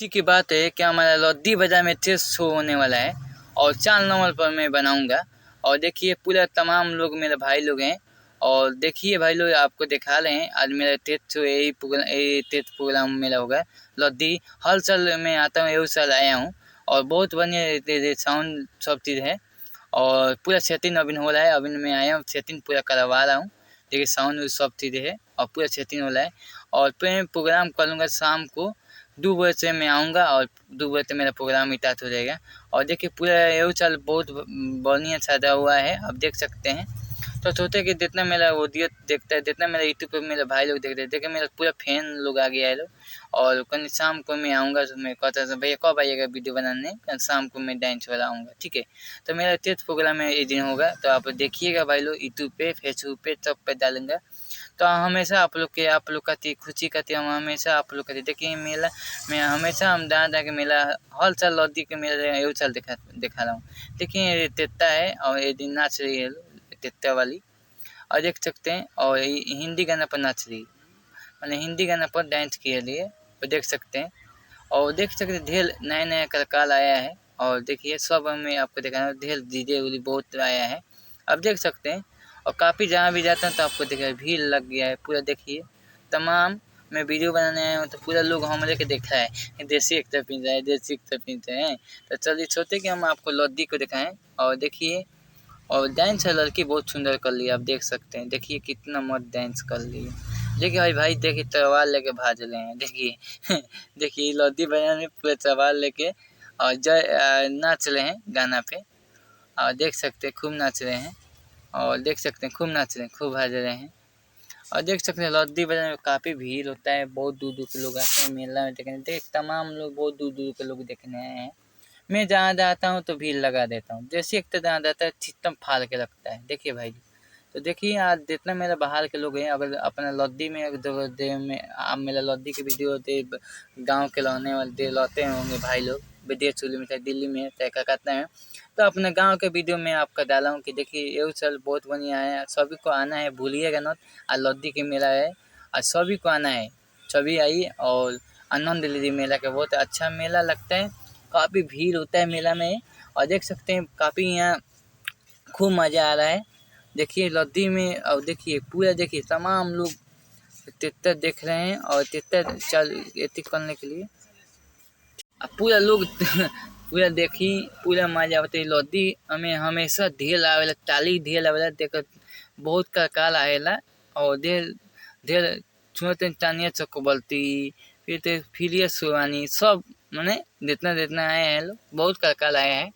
खुशी की बात है कि हमारा लद्दी बाजार में टेस्ट शो होने वाला है और 4 नवंबर पर मैं बनाऊंगा। और देखिए पूरा तमाम लोग मेरे भाई लोग हैं और देखिए भाई लोग आपको दिखा रहे हैं। आज मेरा टेस्ट शो यही टेस्ट प्रोग्राम मेरा होगा। लद्दी हर साल मैं आता हूँ, यही साल आया हूँ और बहुत बढ़िया साउंड सब चीज़ है और पूरा सेटिंग अभी हो रहा है। अभी मैं आया हूँ, सेटिंग पूरा करवा रहा हूँ। देखिए साउंड सब चीज़ें है और पूरा सेटिंग हो रहा है और फिर मैं प्रोग्राम करूँगा शाम को 2 बजे से मैं आऊँगा और 2 बजे से मेरा प्रोग्राम स्टार्ट हो जाएगा। और देखिए पूरा ये साल बहुत बढ़िया सजा हुआ है, आप देख सकते हैं। तो सोचे कि जितना मेरा वीडियो देखता है, जितना मेरा यूट्यूब पे मेरे भाई लोग देखते हैं, देखिए मेरा पूरा फैन लोग आ गया है लोग। और कल शाम को मैं आऊँगा तो मैं कहता था भैया कब आइएगा वीडियो बनाने, कल शाम को मैं डांस वाला आऊँगा, ठीक है। तो मेरा टेस्ट प्रोग्राम में ये दिन होगा, तो आप देखिएगा भाई लोग यूट्यूब पे, फेसबुक पे, सब पे डालूंगा। तो हमेशा आप लोग का खुशी करती हम हमेशा आप लोग का देखिए मेला में हमेशा हम दादा के मेला हर साल लद्दी के मेला ये साल दिखा रहा हूँ। देखिए ये तेता है और ये दिन नाच रही है तेता वाली और देख सकते हैं। और हिंदी गाना पर नाच रही मैंने हिंदी गाना पर डांस किए लिए और देख सकते हैं। और देख सकते हैं ढेर नया नया कलाकार आया है और देखिए सब मैं आपको दिखाना ढेर डीजे उजे बहुत आया है, आप देख सकते हैं। और काफ़ी जहाँ भी जाता हूँ तो आपको देखिए भीड़ लग गया है पूरा। देखिए तमाम मैं वीडियो बनाने आया हूँ तो पूरा लोग हमरे के देखा है, देसी एकता पीन रहे हैं, देसी एकता पीनते हैं। तो चलिए सोचे कि हम आपको लद्दी को दिखाएं और देखिए। और डांस है लड़की बहुत सुंदर कर ली, आप देख सकते हैं। देखिए कितना मस्त डांस कर ली है। देखिए भाई देखिए तलवार लेके भाज रहे हैं, देखिए देखिए लद्दी बजाने में पूरे तलवार लेके और नाच रहे हैं गाना पे। और देख सकते हैं खूब नाच रहे हैं और देख सकते हैं खूब नाच रहे हैं, खूब भाज रहे हैं। और देख सकते हैं लद्दी बजाने में काफ़ी भीड़ होता है, बहुत दूर दूर के लोग आते हैं मेला में देखने। देख तमाम लोग बहुत दूर दूर के लोग देखने आए हैं। मैं जहाँ जाता हूँ तो भीड़ लगा देता हूँ, जैसे एक तो जहाँ जाता है चित्तम फाड़ के लगता है। देखिए भाई तो देखिए आज जितना मेरा बाहर के लोग हैं, अगर अपना लद्दी में दे में आप मेरा लद्दी के वीडियो दे गांव के रहने वाले दे लाते होंगे भाई लोग विदेश में चाहे दिल्ली में चाहे कलकत्ता में, तो अपने गांव के वीडियो में आपका डाला हूँ कि देखिए ये साल बहुत बढ़िया है, सभी को आना है, भूलिएगा ना। आज लद्दी के मेला है, आज सभी को आना है, सभी आइए और आनंद लीजिए मेला का। बहुत अच्छा मेला लगता है, काफ़ी भीड़ होता है मेला में और देख सकते हैं काफ़ी यहाँ खूब मज़ा आ रहा है। देखिए लद्दी में और देखिए पूरा देखिए तमाम लोग तितर देख रहे हैं और तितर चल एती करने के लिए अब पूरा लोग पूरा देखी पूरा मजा आवता है। लद्दी हमें हमेशा ढेर आवेला, ताली ढेर आवेला, देख बहुत कलाकार आवेला और ढेर ढेर सुनते तानिया चक्रवर्ती फिर फिलियस सुवानी सब माने जितना जितना आए हैं लोग, बहुत कलाकार आए हैं।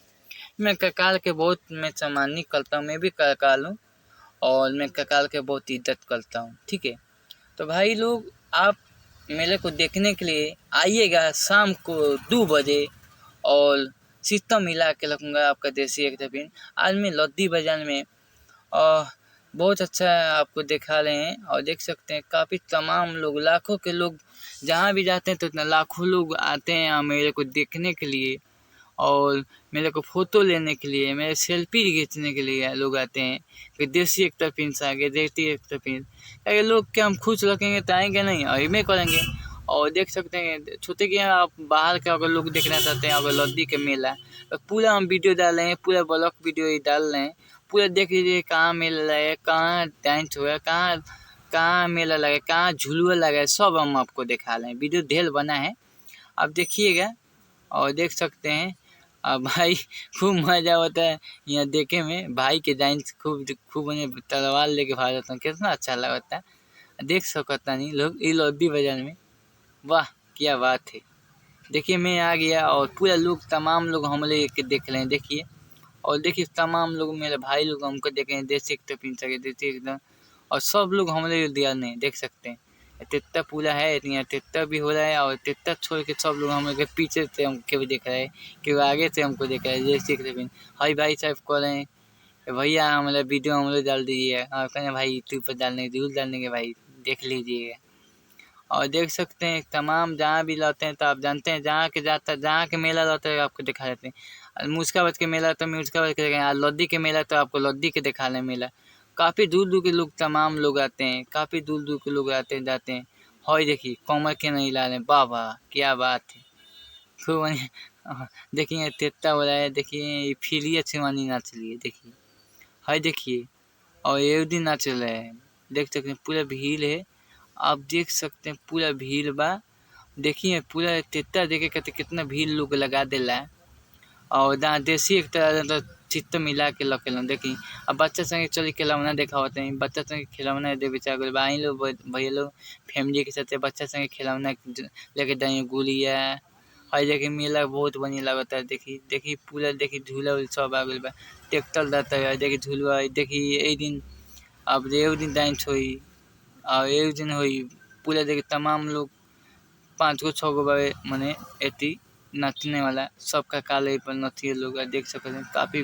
मैं कलाकार के बहुत मैं सम्मानित करता हूँ, मैं भी कलाकार हूँ और मैं ककाल के बहुत इज्जत करता हूँ, ठीक है। तो भाई लोग आप मेले को देखने के लिए आइएगा शाम को 2 बजे और सिस्टम मिला के रखूँगा आपका देसी एक पिन। आज मैं लद्दी बाजार में और बहुत अच्छा आपको दिखा रहे हैं और देख सकते हैं काफ़ी तमाम लोग लाखों के लोग जहाँ भी जाते हैं तो इतना लाखों लोग आते हैं मेले को देखने के लिए और मेरे को फ़ोटो लेने के लिए, मेरे सेल्फी खींचने के लिए लोग आते हैं कि देसी एकता पिन से आगे देसी एकता पिन। अगर लोग क्या हम खुश रखेंगे तो आएंगे नहीं, और में करेंगे। और देख सकते हैं छोटे कि आप बाहर का अगर लोग देखना चाहते हैं अगर लद्दी के मेला, तो पूरा हम वीडियो डाल रहे हैं, पूरा ब्लॉग वीडियो ही डाल रहे हैं। पूरा देख लीजिए कहाँ मेला लगा है, कहाँ डांस हुआ है, कहाँ कहाँ मेला लगा है, कहाँ झुलुआ लगा है, सब हम आपको दिखा रहे हैं। वीडियो ढेर बना है, आप देखिएगा और देख सकते हैं। भाई खूब मज़ा होता है यहाँ देखे में, भाई के डांस खूब खूब तलवार लेके भाग जाता हूँ, कितना अच्छा लगता है। देख सकता नहीं लोग ये लद्दी बाजार में, वाह क्या बात है। देखिए मैं आ गया और पूरा लोग तमाम लोग हमले के देख रहे हैं, देखिए। और देखिए तमाम लोग मेरे भाई लोग हमको देख रहे हैं, देसी एकता पिन सके देसी एकदम। और सब लोग हमले दिया नहीं देख सकते हैं। तितर पूरा है, यहाँ तितर भी हो रहा है और तितर छोड़ के सब लोग हम लोग के पीछे से हमको भी देख रहे हैं, कि आगे से हमको देख रहा है देसी एकता पिन। हाई भाई साहब कह रहे हैं भैया हमारा वीडियो हम लोग डाल दीजिए, और कहना भाई यूट्यूब पर डालने जरूर डालने के भाई देख लीजिएगा। और देख सकते हैं तमाम जहाँ भी लाते हैं तो आप जानते हैं जहाँ के मेला लाते हैं आपको दिखा देते हैं। मुस्काबाद के मेला तो मुस्काबाद के दिखाएं, लद्दी के मेला तो आपको लद्दी के दिखा लें मेला। काफ़ी दूर दूर के लोग तमाम लोग आते हैं, काफ़ी दूर दूर के लोग आते हैं जाते हैं। हॉय देखिए कमर के नहीं ला रहे, वाह वाह क्या बात है। खूब देखिए तेता हो रहा है, देखिए फिलिया छिवानी नाच रही है, देखिए हाय देखिए। और एक दिन नाच रहा है, देख सकते हैं पूरा भीड़ है, आप देख सकते हैं पूरा भीड़ बा। देखिए पूरा तेता देखे कहते कितना भीड़ लोग लगा देला। और जहाँ देसी एक तरह चित्त मिला के लखेलन देखी। अब बच्चा संगे चली खिलौना देखावत है, बच्चा संगे खिलौना दे बेचा गल भाई लोग भैया लोग फैमिली के साथ बच्चा संगे खिलौना लेके जाइए गुड़िया। हई देखी मेला बहुत बढ़िया लगता है, देखी देखी पूरा देखी झूला सब आ गइल बा, ट्रैक्टर रहता है देखी झूलवा देखी। एक दिन अब एक दिन डांस हुई और एक दिन हुई पूरा देखी तमाम लोग 5 गो 6 गो बावे मने एती नाचने वाला सबका काले पर नथिए लोग देख सकते हैं काफी।